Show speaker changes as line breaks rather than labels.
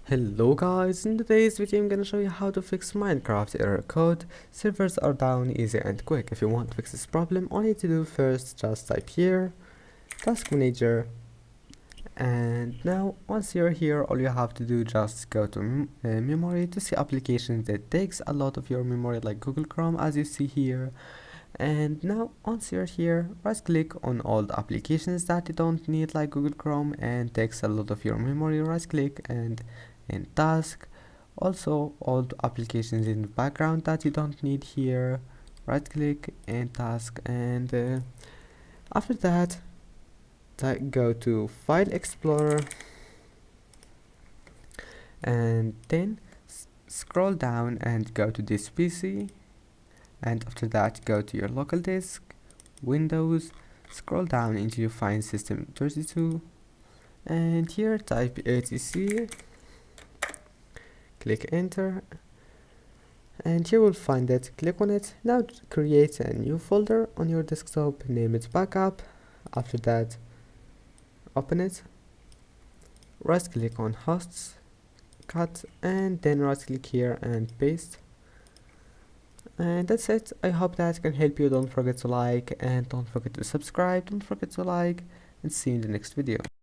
Hello guys, in today's video I'm gonna show you how to fix Minecraft error code. Servers are down easy and quick. If you want to fix this problem, all you need to do first, just type here, task manager, and now once you're here, all you have to do just go to memory to see applications that takes a lot of your memory, like Google Chrome as you see here. And now once you're here, right click on all the applications that you don't need, like Google Chrome and takes a lot of your memory. Right click and in task, also all the applications in the background that you don't need here, right click and task, and after that go to file explorer and then scroll down and go to this PC, and after that go to your local disk, Windows, scroll down until you find system 32, and here type etc, click enter, and you will find it. Click on it. Now create a new folder on your desktop, name it backup. After that open it, right click on hosts, cut, and then right click here and paste. And that's it. I hope that can help you. Don't forget to like and don't forget to subscribe. Don't forget to like, and see you in the next video.